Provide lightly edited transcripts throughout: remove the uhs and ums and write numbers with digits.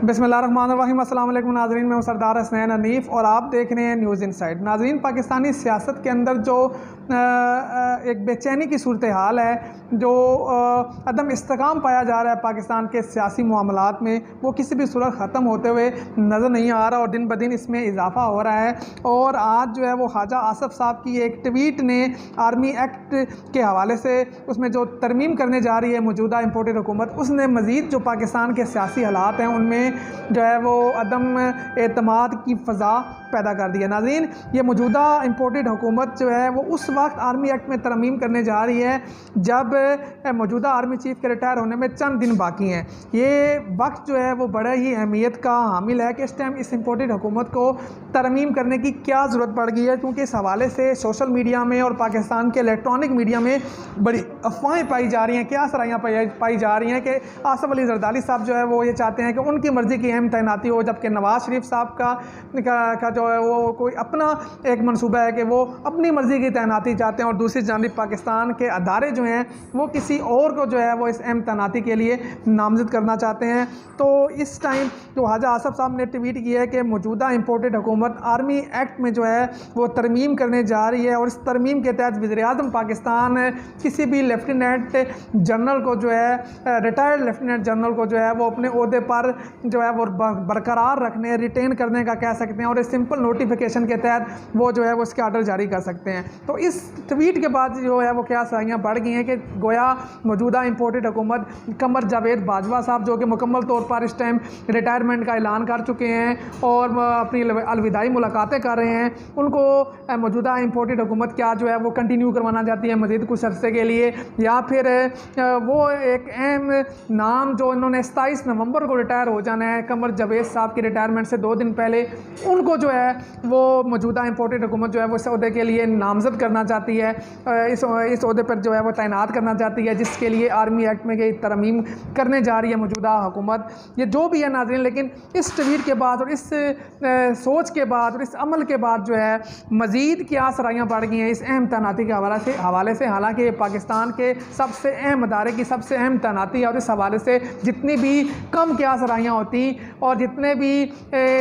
बिस्मिल्लाहिर्रहमानिर्रहीम। अस्सलाम वालेकुम नाज़रीन, मैं हूं सरदार हसनैन हनीफ़ और आप देख रहे हैं न्यूज़ इनसाइड। नाज़रीन, पाकिस्तानी सियासत के अंदर जो एक बेचैनी की सूरत हाल है, जो अदम इस्तेकाम पाया जा रहा है पाकिस्तान के सियासी मामलात में, वो किसी भी सूरत ख़त्म होते हुए नज़र नहीं आ रहा और दिन ब दिन इसमें इजाफ़ा हो रहा है। और आज जो है वो ख्वाजा आसफ़ साहब की एक ट्वीट ने आर्मी एक्ट के हवाले से उसमें जो तरमीम करने जा रही है मौजूदा इम्पोर्टेड हुकूमत, उसने मज़ीद जो पाकिस्तान के सियासी हालात हैं उनमें जो है वो अदम एतमाद की फ़ज़ा पैदा कर दी है। नाज़रीन, ये मौजूदा इम्पोर्टेड हुकूमत जो है वो उस वक्त आर्मी एक्ट में तरमीम करने जा रही है जब मौजूदा आर्मी चीफ़ के रिटायर होने में चंद दिन बाकी हैं। ये वक्त जो है वो बड़े ही अहमियत का हामिल है कि इस टाइम इस इम्पोर्टेड हुकूमत को तरमीम करने की क्या ज़रूरत पड़ गई है, क्योंकि इस हवाले से सोशल मीडिया में और पाकिस्तान के इलेक्ट्रॉनिक मीडिया में बड़ी अफवाहें पाई जा रही हैं, क्या सराहियाँ पाई जा रही हैं कि आसफ़ अली ज़रदारी साहब जो है वो ये चाहते हैं कि उनकी मर्ज़ी की अहम तैनाती हो, जबकि नवाज़ शरीफ साहब का जो है वो कोई अपना एक मनसूबा है कि वो अपनी मर्ज़ी की तैनाती चाहते हैं और दूसरी जानिब पाकिस्तान के अदारे जो हैं वो किसी और को जो है वो इस अहम तैनाती के लिए नामज़द करना चाहते हैं। तो इस टाइम जो ख्वाजा आसफ़ साहब ने ट्वीट किया है कि मौजूदा इम्पोर्टेड हुकूमत आर्मी एक्ट में जो है वो तरमीम करने जा रही है और इस तरमीम के तहत वज़ीर-ए-आज़म पाकिस्तान किसी भी लेफ्टिनेंट जनरल को जो है रिटायर्ड लेफ्टिनेंट जनरल को जो है वो अपने ओहदे पर जो है वो बरकरार रखने, रिटेन करने का कह सकते हैं और इस सिंपल नोटिफिकेशन के तहत वो जो है वो इसके आर्डर जारी कर सकते हैं। तो इस ट्वीट के बाद जो है वो क्या सराहियाँ बढ़ गई हैं कि गोया मौजूदा इम्पोर्टेड हुकूमत कमर जावेद बाजवा साहब जो कि मुकम्मल तौर पर इस टाइम रिटायरमेंट का ऐलान कर चुके हैं और अपनी अलविदाई मुलाकातें कर रहे हैं, उनको मौजूदा इम्पोर्टेड हुकूमत क्या जो है वो कंटिन्यू करवाना चाहती है मज़ीद कुछ अरसे के लिए, या फिर वो एक अहम नाम जो इन्होंने 27 नवंबर को रिटायर हो जाना है कमर जावेद साहब की रिटायरमेंट से 2 दिन पहले, उनको जो है वो मौजूदा इम्पोर्टेड हुकूमत जो है वो इस अहदे के लिए नामज़द करना चाहती है, इस अहदे पर जो है वो तैनात करना चाहती है, जिसके लिए आर्मी एक्ट में तरमीम करने जा रही है मौजूदा हुकूमत। ये जो भी है नाज़रीन, लेकिन इस ट्वीट के बाद और इस सोच के बाद और इस अमल के बाद जो है मज़ीद क्या सराहियाँ बढ़ गई हैं इस अहम तैनाती के हवाले से। हालाँकि पाकिस्तान के सबसे अहम अदारे की सबसे अहम तैनाती है और इस हवाले से जितनी भी कम क्या सराहियाँ होती और जितने भी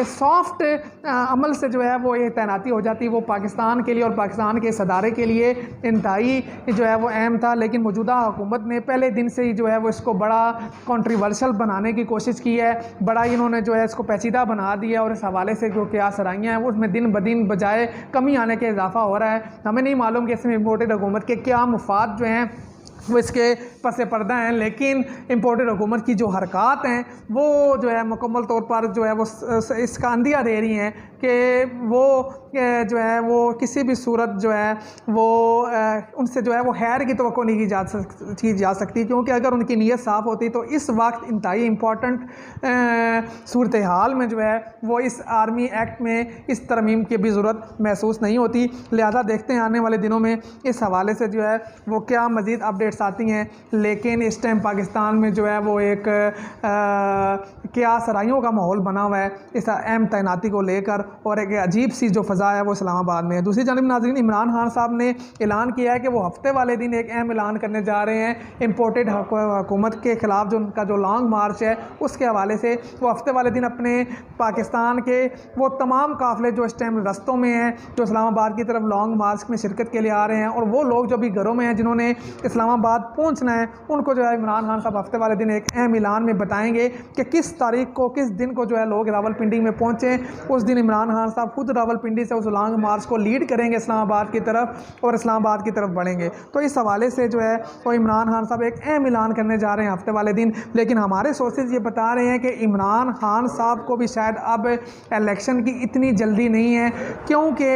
सॉफ्ट अमल से जो है वो ये तैनाती हो जाती वो पाकिस्तान के लिए और पाकिस्तान के सदारे के लिए इंतहाई जो है वो अहम था। लेकिन मौजूदा हुकूमत ने पहले दिन से ही जो है वो इसको बड़ा कंट्रोवर्शियल बनाने की कोशिश की है, बड़ा इन्होंने जो है इसको पेचीदा बना दिया और इस हवाले से जो क्या सराहियाँ हैं उसमें दिन ब दिन बजाय कमी आने के इजाफा हो रहा है। हमें नहीं मालूम कि इसमें इम्पोर्टेड हुकूमत के क्या मुफाद जो हैं वो इसके पसे पर्दा हैं, लेकिन इम्पोर्टेड हुकूमत की जो हरकत हैं वो जो है मुकम्मल तौर पर जो है वो इसका अंदिया दे रही हैं कि वो जो है वो किसी भी सूरत जो है वो उनसे जो है वो खैर की तवक्को नहीं की जा सकती, क्योंकि अगर उनकी नीयत साफ़ होती तो इस वक्त इंतहाई इम्पॉर्टेंट सूरत हाल में जो है वो इस आर्मी एक्ट में इस तरमीम की भी ज़रूरत महसूस नहीं होती। लिहाजा देखते हैं आने वाले दिनों में इस हवाले से जो है वो क्या मज़ीद अपडेट्स आती हैं। लेकिन इस टाइम पाकिस्तान में जो है वो एक क्या सराहियों का माहौल बना हुआ है इस अहम तैनाती को लेकर और एक अजीब सी जो फ़ज़ा है वो इस्लामाबाद में है। दूसरी जानिब नाज़रीन, इमरान खान साहब ने ऐलान किया है कि वो हफ्ते वाले दिन एक अहम ऐलान करने जा रहे हैं इम्पोर्टेड हुकूमत के ख़िलाफ़ जो उनका जो लॉन्ग मार्च है उसके हवाले से। वो हफ्ते वाले दिन अपने पाकिस्तान के वो तमाम काफ़िले जो इस टाइम रस्तों में हैं, जो इस्लामाबाद की तरफ लॉन्ग मार्च में शिरकत के लिए आ रहे हैं, और वो लोग जो भी घरों में हैं जिन्होंने इस्लामाबाद पहुँचना है, उनको जो है इमरान खान साहब हफ्ते वाले दिन एक अहम ऐलान में बताएंगे कि किस तारीख को किस दिन को जो है लोग रावलपिंडी में पहुँचें। उस दिन इमरान खान साहब खुद रावलपिंडी से उस लॉन्ग मार्च को लीड करेंगे इस्लामाबाद की तरफ और इस्लामाबाद की तरफ बढ़ेंगे। तो इस हवाले से जो है वो इमरान खान साहब एक अहम ऐलान करने जा रहे हैं हफ्ते वाले दिन। लेकिन हमारे सोर्सेज ये बता रहे हैं कि इमरान खान साहब को भी शायद अब इलेक्शन की इतनी जल्दी नहीं है, क्योंकि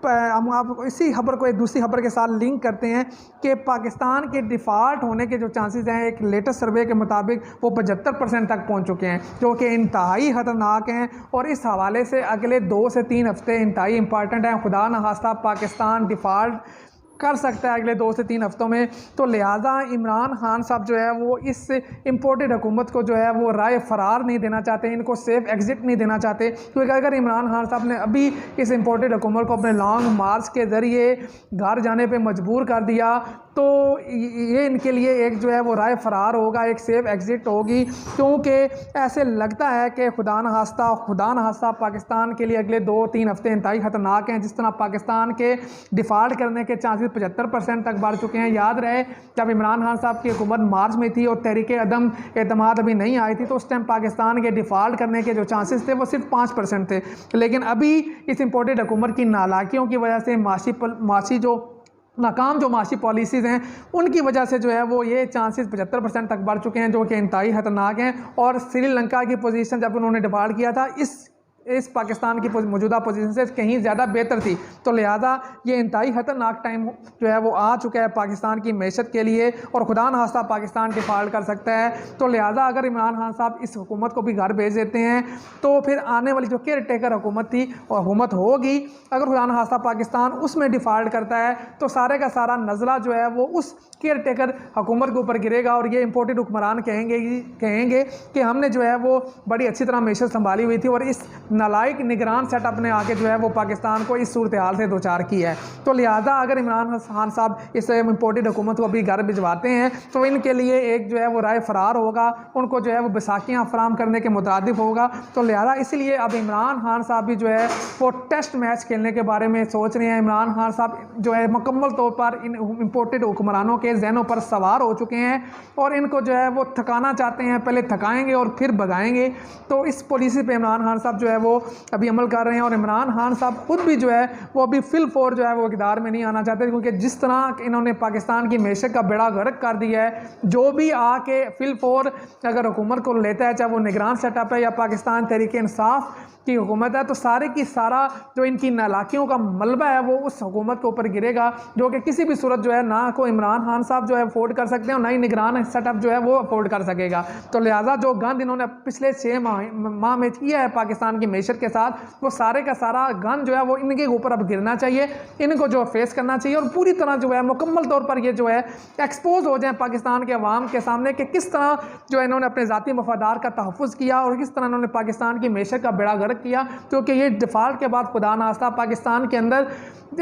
हम आपको इसी खबर को एक दूसरी खबर के साथ लिंक करते हैं कि पाकिस्तान के डिफ़ॉल्ट होने के जो चांसेस हैं एक लेटेस्ट सर्वे के मुताबिक वो 75% तक पहुंच चुके हैं, जो कि इंतहाई ख़तरनाक हैं। और इस हवाले से अगले 2 से 3 हफ्ते इंतहाई इंपॉर्टेंट हैं। खुदा न खास्ता पाकिस्तान डिफ़ॉल्ट कर सकता है अगले 2 से 3 हफ्तों में। तो लिहाजा इमरान खान साहब जो है वो इस इम्पोर्टेड हुकूमत को जो है वो राय फ़रार नहीं देना चाहते, इनको सेफ़ एग्ज़िट नहीं देना चाहते, क्योंकि अगर इमरान खान साहब ने अभी इस इम्पोर्टेड हुकूमत को अपने लॉन्ग मार्च के ज़रिए घर जाने पे मजबूर कर दिया तो ये इनके लिए एक जो है वो राह फरार होगा, एक सेफ एग्ज़िट होगी, क्योंकि ऐसे लगता है कि खुदा न खास्ता पाकिस्तान के लिए अगले 2-3 हफ्ते इंतहाई ख़तरनाक हैं। जिस तरह पाकिस्तान के डिफ़ॉल्ट करने के चांसेस 75% तक बढ़ चुके हैं। याद रहे जब इमरान खान साहब की हुकूमत मार्च में थी और तहरीक अदम एतमाद अभी नहीं आई थी, तो उस टाइम पाकिस्तान के डिफ़ॉल्ट करने के जो चांसेस थे वो सिर्फ 5% थे। लेकिन अभी इस इम्पोर्टेड हुकूमत की नालायकियों की वजह से माशी जो नाकाम जो माशी पॉलिसीज़ हैं उनकी वजह से जो है वो ये चांसेस 75% तक बढ़ चुके हैं, जो कि इंतहाई ख़तरनाक हैं। और श्रीलंका की पोजीशन जब उन्होंने डिफ़ॉल्ट किया था इस पाकिस्तान की मौजूदा पोजीशन से कहीं ज़्यादा बेहतर थी, तो लिहाजा ये इंतहाई ख़तरनाक टाइम जो है वो आ चुका है पाकिस्तान की मैशत के लिए, और खुदा न खास्ता पाकिस्तान डिफ़ॉल्ट कर सकता है। तो लिहाजा अगर इमरान खान साहब इस हुकूमत को भी घर भेज देते हैं तो फिर आने वाली जो केयर टेकर हुकूमत थी और हुकूमत होगी, अगर खुदा न खास्ता पाकिस्तान उसमें डिफ़ॉल्ट करता है तो सारे का सारा नज़ला जो है वो उस केयर टेकर हुकूमत के ऊपर गिरेगा। और ये इम्पोर्टेड हुक्मरान कहेंगे कि हमने जो है वो बड़ी अच्छी तरह मैशत संभाली हुई थी और इस नालायक निगरान सेटअप ने आके जो है वो पाकिस्तान को इस सूरत हाल से दो चार की है। तो लिहाजा अगर इमरान खान साहब इस इम्पोर्टेड हुकूमत को अभी घर भिजवाते हैं तो इनके लिए एक जो है वो राय फरार होगा, उनको जो है वो बैसाखियाँ फराम करने के मुताबिक होगा। तो लिहाजा इसलिए अब इमरान खान साहब भी जो है वो टेस्ट मैच खेलने के बारे में सोच रहे हैं। इमरान खान साहब जो है मुकम्मल तौर पर इन इम्पोर्टेड हुक्मरानों के जहनों पर सवार हो चुके हैं और इनको जो है वो थकाना चाहते हैं, पहले थकाएंगे और फिर भगाएंगे। तो इस पॉलिसी पे इमरान खान साहब जो है वो अभी अमल कर रहे हैं और इमरान खान साहब खुद भी जो है वो अभी फिल फोर जो है वो इक़्तिदार में नहीं आना चाहते, क्योंकि जिस तरह इन्होंने पाकिस्तान की मैशत का बेड़ा गर्क कर दिया है, जो भी आके फिल फोर अगर हुकूमत को लेता है, चाहे वो निगरान सेटअप है या पाकिस्तान तहरीक इंसाफ की हुकूमत है, तो सारे की सारा जो इनकी नालाकियों का मलबा है वो उस हुकूमत के ऊपर गिरेगा, जो कि किसी भी सूरत जो है ना को इमरान खान साहब जो है अफोर्ड कर सकते हैं और ना ही निगरान सेटअप जो है वो अफोर्ड कर सकेगा। तो लिहाजा जो गंद इन्होंने पिछले 6 माह में किया है पाकिस्तान की मैशत के साथ, वो सारे का सारा गंद जो है वो इनके ऊपर अब गिरना चाहिए, इनको जो फेस करना चाहिए और पूरी तरह जो है मुकम्मल तौर पर ये जो है एक्सपोज हो जाए पाकिस्तान के अवाम के सामने कि किस तरह जो है इन्होंने अपने ज़ाती मफादार का तहफ़्फ़ुज़ किया और किस तरह इन्होंने पाकिस्तान की मैशत का बेड़ा गर्क किया। क्योंकि ये डिफ़ॉल्ट के बाद खुदा नास्ता पाकिस्तान के अंदर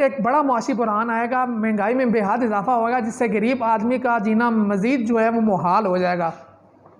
एक बड़ा मुआशी बुरहान आएगा, महंगाई में बेहद इजाफा होगा, जिससे गरीब आदमी का जीना मज़ीद जो है वो मुहाल हो जाएगा।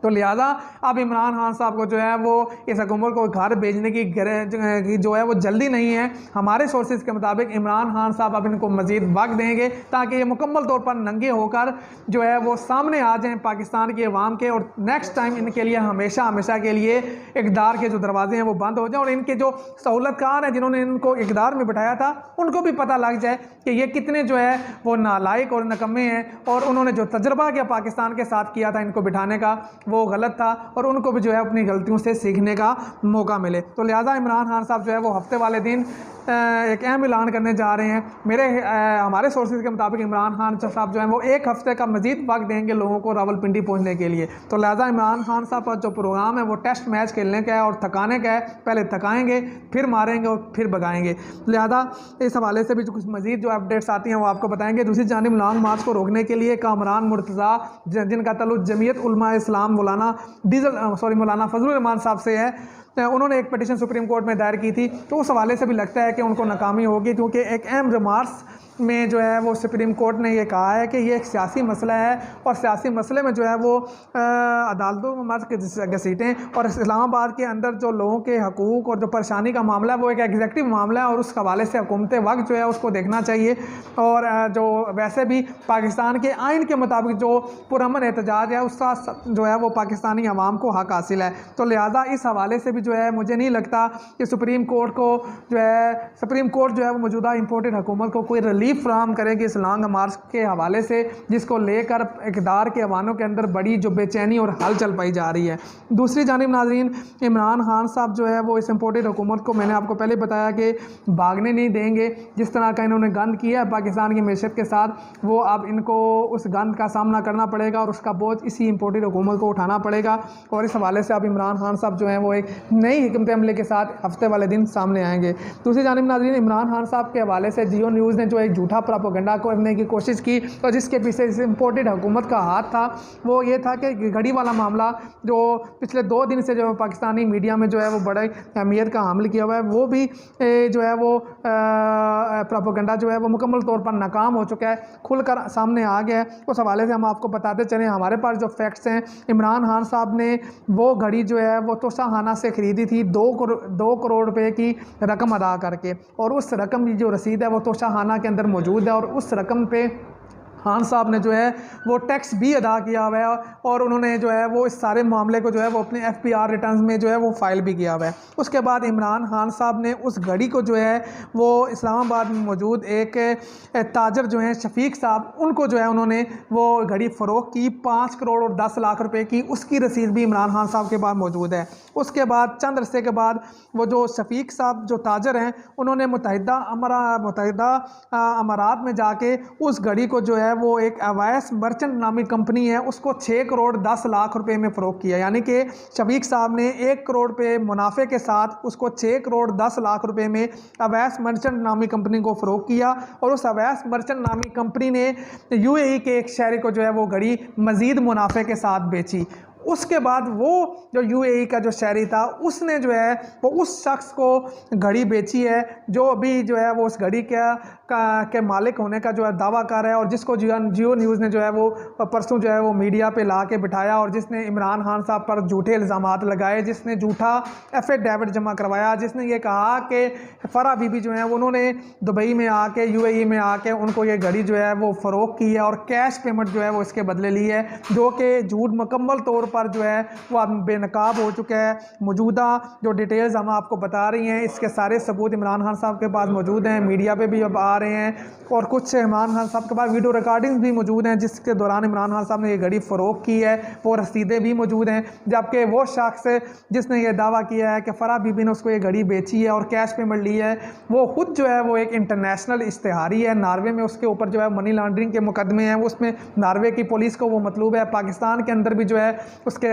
तो लिहाजा अब इमरान खान साहब को जो है वो इस हुकूमत को घर भेजने की जो है वो जल्दी नहीं है। हमारे सोर्सेज के मुताबिक इमरान खान साहब अब इनको मज़ीद वक्त देंगे ताकि ये मुकम्मल तौर पर नंगे होकर जो है वो सामने आ जाएं पाकिस्तान के अवाम के, और नेक्स्ट टाइम इनके लिए हमेशा के लिए इक़्तिदार के जो दरवाजे हैं वो बंद हो जाएं और इनके जो सहूलतकार हैं जिन्होंने इनको इक़्तिदार में बिठाया था उनको भी पता लग जाए कि ये कितने जो है वो नालायक और नकम्मे हैं, और उन्होंने जो तजर्बा किया पाकिस्तान के साथ किया था इनको बिठाने का वो गलत था, और उनको भी जो है अपनी गलतियों से सीखने का मौका मिले। तो लिहाजा इमरान खान साहब जो है वो हफ्ते वाले दिन एक अहम ऐलान करने जा रहे हैं। हमारे सोर्सेज के मुताबिक इमरान खान साहब जो है वो 1 हफ्ते का मजीद वक्त देंगे लोगों को रावलपिंडी पहुंचने के लिए। तो लिहाजा इमरान खान साहब का जो प्रोग्राम है वो टेस्ट मैच खेलने का है और थकाने का है, पहले थकाएंगे फिर मारेंगे और फिर भगाएंगे। लिहाजा इस हवाले से भी जो कुछ मजीद जो अपडेट्स आती हैं वो आपको बताएंगे। दूसरी जानिब लॉन्ग मार्च को रोकने के लिए कामरान मुर्तज़ा जिनका ताल्लुक जमीयत उलमा इस्लाम मौलाना फजलुर रहमान साहब से है, उन्होंने एक पिटीशन सुप्रीम कोर्ट में दायर की थी, तो उस हवाले से भी लगता है कि उनको नाकामी होगी, क्योंकि एक अहम रिमार्क्स में जो है वो सुप्रीम कोर्ट ने ये कहा है कि ये एक सियासी मसला है और सियासी मसले में जो है वो अदालतों में मर्ज के घसीटें, और इस्लामाबाद के अंदर जो लोगों के हकूक़ और जो परेशानी का मामला है वो एक एग्जीक्यूटिव मामला है और उस हवाले से हुकूमत वक्त जो है उसको देखना चाहिए। और जो वैसे भी पाकिस्तान के आइन के मुताबिक जो पुरअमन एहतजाज है उसका जो है वो पाकिस्तानी अवाम को हक हासिल है। तो लिहाजा इस हवाले से भी जो है मुझे नहीं लगता कि सुप्रीम कोर्ट जो है वो मौजूदा इम्पोर्टेड हुकूमत को कोई रिलीफ फ्राहम करेगी इस लॉन्ग मार्च के हवाले से, जिसको लेकर इक़्तिदार के अवानों के अंदर बड़ी जो बेचैनी और हलचल पाई जा रही है। दूसरी जानिब नाज़रीन, इमरान खान साहब जो है वो इस इम्पोर्टेड हुकूमत को मैंने आपको पहले बताया कि भागने नहीं देंगे। जिस तरह का इन्होंने गंद किया है पाकिस्तान की मैशत के साथ, वो अब इनको उस गंद का सामना करना पड़ेगा और उसका बोझ इसी इम्पोर्टेड हुकूमत को उठाना पड़ेगा। और इस हवाले से अब इमरान खान साहब जो हैं वो एक नई हिकमत अमली के साथ हफ्ते वाले दिन सामने आएंगे। दूसरी जानिब नाज़रीन, इमरान खान साहब के हवाले से जियो न्यूज़ ने जो एक एक झूठा प्रोपेगेंडा करने की कोशिश की और जिसके पीछे इस इम्पोर्टेड हुकूमत का हाथ था वो ये था कि घड़ी वाला मामला जो पिछले 2 दिन से जो है पाकिस्तानी मीडिया में जो है वो बड़े अहमियत का हामिल किया हुआ है, वो भी जो है वो प्रोपेगेंडा जो है वो मुकम्मल तौर पर नाकाम हो चुका है, खुलकर सामने आ गया है। उस हवाले से हम आपको बताते चलें, हमारे पास जो फैक्ट्स हैं, इमरान खान साहब ने वो घड़ी जो है वो तोशाखाना से ख़रीदी थी 2 करोड़ रुपए की रकम अदा करके, और उस रकम की जो रसीद है वो तोशाखाना के अंदर मौजूद है, और उस रकम पे खान साहब ने जो है वो टैक्स भी अदा किया हुआ है, और उन्होंने जो है वो इस सारे मामले को जो है वो अपने FPR रिटर्न्स में जो है वो फाइल भी किया हुआ है। उसके बाद इमरान खान साहब ने उस घड़ी को जो है वो इस्लामाबाद में मौजूद एक ताजर जो हैं शफीक साहब, उनको जो है उन्होंने वो घड़ी फ़रोख्त की 5 करोड़ और 10 लाख रुपए की, उसकी रसीद भी इमरान खान साहब के पास मौजूद है। उसके बाद चंद अरसे के बाद वो जो शफीक साहब जो ताजर हैं उन्होंने मुत्तहिदा अमारात में जाके उस घड़ी को जो है वो एक अवैस मर्चेंट नामी कंपनी है उसको 6 करोड़ 10 लाख रुपए में फ़रोख्त किया, यानी कि शफीक साहब ने 1 करोड़ पे मुनाफे के साथ उसको 6 करोड़ 10 लाख रुपए में अवैस मर्चेंट नामी कंपनी को फ़रोख्त किया, और उस अवैस मर्चेंट नामी कंपनी ने UAE के एक शहरी को जो है वो घड़ी मज़ीद मुनाफे के साथ बेची। उसके बाद वो जो UAE का जो शहरी था उसने जो है वो उस शख्स को घड़ी बेची है जो अभी जो है वो उस घड़ी के मालिक होने का जो है दावा कर रहा है, और जिसको जियो न्यूज़ ने जो है वो परसों जो है वो मीडिया पे ला के बिठाया, और जिसने इमरान खान साहब पर झूठे इल्ज़ामात लगाए, जिसने झूठा एफिडेविट जमा करवाया, जिसने ये कहा कि फ़राह बीबी जो है उन्होंने दुबई में आके UAE में आके उनको ये घड़ी जो है वो फ़रोख्त की है और कैश पेमेंट जो है वो इसके बदले ली है, जो कि झूठ मुकम्मल तौर पर जो है वो अब बेनकाब हो चुका है। मौजूदा जो डिटेल्स हम आपको बता रही हैं इसके सारे सबूत इमरान खान साहब के पास मौजूद हैं, मीडिया पे भी अब आ रहे हैं, और कुछ इमरान खान साहब के पास वीडियो रिकॉर्डिंग्स भी मौजूद हैं जिसके दौरान इमरान खान साहब ने ये घड़ी फ़रोख्त की है, वो रसीदें भी मौजूद हैं। जबकि वो शख्स जिसने ये दावा किया है कि फ़राह बीबी ने उसको ये घड़ी बेची है और कैश पेमेंट ली है, वो खुद जो है वो एक इंटरनेशनल इश्तिहारी है, नार्वे में उसके ऊपर जो है मनी लॉन्ड्रिंग के मुकदमे हैं, उसमें नार्वे की पुलिस को वो मतलूब है, पाकिस्तान के अंदर भी जो है उसके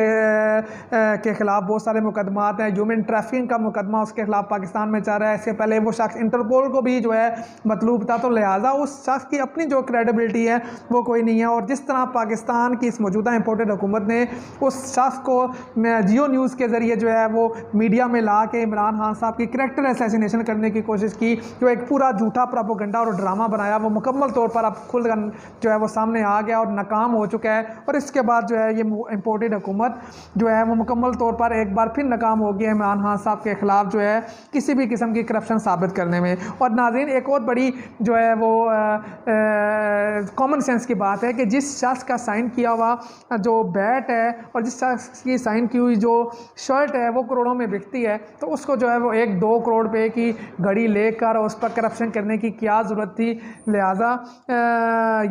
के ख़िलाफ़ बहुत सारे मुकदमात हैं, ह्यूमन ट्रैफिकिंग का मुकदमा उसके ख़िलाफ़ पाकिस्तान में चल रहा है, इससे पहले वो शख्स इंटरपोल को भी जो है मतलूब था, तो लिहाजा उस शख्स की अपनी जो क्रेडिबिलिटी है वो कोई नहीं है। और जिस तरह पाकिस्तान की इस मौजूदा इम्पोर्टेड हुकूमत ने उस शख्स को जियो न्यूज़ के ज़रिए जो है वो मीडिया में ला के इमरान खान साहब की करैक्टर असैसिनेशन करने की कोशिश की, जो एक पूरा झूठा प्रोपेगेंडा और ड्रामा बनाया, वो मुकम्मल तौर पर अब खुल जो है वो सामने आ गया और नाकाम हो चुका है। और इसके बाद जो है ये इम्पोर्टेड हुकूमत जो है वो मुकम्मल तौर पर एक बार फिर नाकाम हो गया इमरान खान साहब के ख़िलाफ़ जो है किसी भी किस्म की करप्शन साबित करने में। और नाज़रीन एक और बड़ी जो है वो कॉमन सेंस की बात है कि जिस शख्स का साइन किया हुआ जो बैट है और जिस शख्स की साइन की हुई जो शर्ट है वो करोड़ों में बिकती है, तो उसको जो है वो 1-2 करोड़ रुपए की घड़ी लेकर उस पर करप्शन करने की क्या ज़रूरत थी। लिहाजा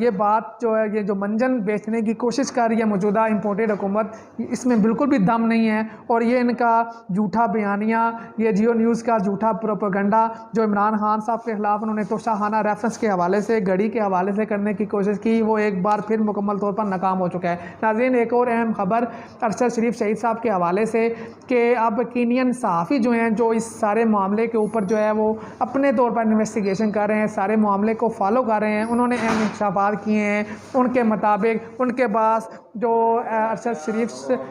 ये बात जो है, ये जो मंजन बेचने की कोशिश कर रही है मौजूदा इम्पोर्टेड हुकूमत, इसमें बिल्कुल भी दम नहीं है, और ये इनका झूठा बयानिया, ये जियो न्यूज़ का झूठा प्रोपेगेंडा जो इमरान खान साहब के ख़िलाफ़ उन्होंने तोशाखाना रेफरेंस के हवाले से, घड़ी के हवाले से करने की कोशिश की, वो एक बार फिर मुकम्मल तौर पर नाकाम हो चुका है। नाज़रीन एक और अहम खबर अरशद शरीफ शहीद साहब के हवाले से कि अब कीनियन सहाफ़ी जो हैं जो इस सारे मामले के ऊपर जो है वो अपने तौर पर इन्वेस्टिगेशन कर रहे हैं, सारे मामले को फॉलो कर रहे हैं, उन्होंने अहम इंकशाफात किए हैं। उनके मुताबिक उनके पास जो अरशद शरीफ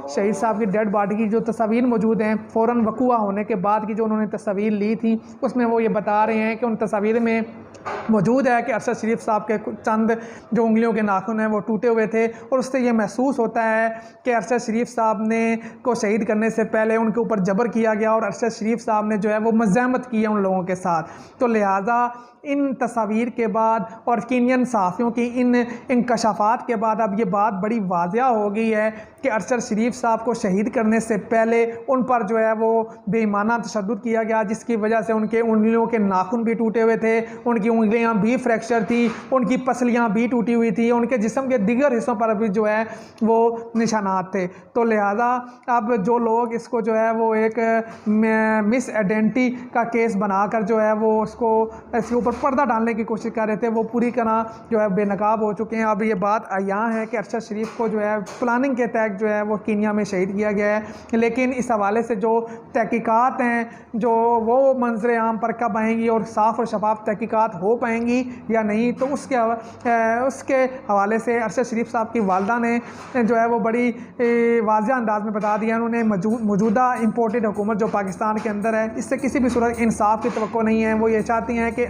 शहीद साहब की डेड बॉडी की जो तस्वीर मौजूद हैं फ़ौरन वक़ूआ होने के बाद की जो उन्होंने तस्वीर ली थी, उसमें वो ये बता रहे हैं कि उन तस्वीर में मौजूद है कि अरशद शरीफ साहब के चंद जो उंगलियों के नाखून हैं वो टूटे हुए थे, और उससे ये महसूस होता है कि अरशद शरीफ साहब ने को शहीद करने से पहले उनके ऊपर जबर किया गया और अरशद शरीफ साहब ने जो है वो मज़ाहमत की है उन लोगों के साथ। तो लिहाजा इन तस्वीर के बाद और कीनियन सहाफ़ियों की इन इंकशाफात के बाद अब ये बात बड़ी वाज़िया हो गई है कि अरशद शरीफ साहब को शहीद करने से पहले उन पर जो है वो बेईमाना तशद्दुद किया गया, जिसकी वजह से उनके उंगलियों के नाखून भी टूटे हुए थे, उनकी उंगलियां भी फ्रैक्चर थी, उनकी पसलियां भी टूटी हुई थी, उनके जिस्म के दीगर हिस्सों पर भी जो है वो निशानात थे। तो लिहाजा अब जो लोग इसको जो है वो एक मिस आइडेंटिटी का केस बनाकर जो है वो उसको इसके ऊपर पर्दा डालने की कोशिश कर रहे थे, वो पूरी तरह जो है बेनकाब हो चुके हैं। अब ये बात यहाँ है कि अरशद शरीफ को जो है प्लानिंग के तहत जो है वो कीनिया में शहीद किया गया है। लेकिन इस हवाले से जो तहकीकात हैं जो वो मंजर आम पर कब आएंगी और साफ़ और शफाफ तहकीकात हो पाएंगी या नहीं, तो उसके हवाले से अरशद शरीफ साहब की वालदा ने जो है वो बड़ी वाज़ेह अंदाज में बता दिया। उन्होंने मौजूदा इम्पोर्टेड हुकूमत जो पाकिस्तान के अंदर है इससे किसी भी सूरत इंसाफ की तवक्को नहीं है। वो ये चाहती हैं कि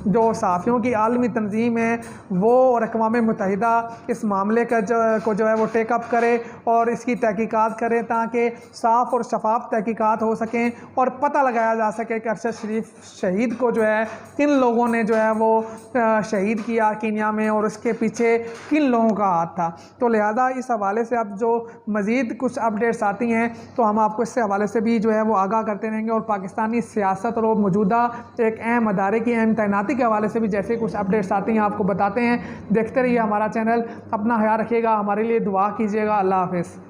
जो सहाफ़ियों की आलमी तंजीम है वो और अक़वाम मुत्तहिदा इस मामले का जो है वो टेकअप करे और इसकी तहकीकात करें ताकि साफ़ और शफाफ तहकीकात हो सकें और पता लगाया जा सके कि अरशद शरीफ शहीद को जो है किन लोगों ने जो है वो शहीद किया कीनिया में और उसके पीछे किन लोगों का हाथ था। तो लिहाजा इस हवाले से अब जो मज़ीद कुछ अपडेट्स आती हैं तो हम आपको इससे हवाले से भी जो है वो आगाह करते रहेंगे और पाकिस्तानी सियासत और मौजूदा एक अहम अदारे की अहम तैनाती के हवाले से भी जैसे कुछ अपडेट्स आती हैं आपको बताते हैं। देखते रहिए हमारा चैनल, अपना ख्याल रखिएगा, हमारे लिए दुआ कीजिएगा। अल्लाह हाफ़िज़।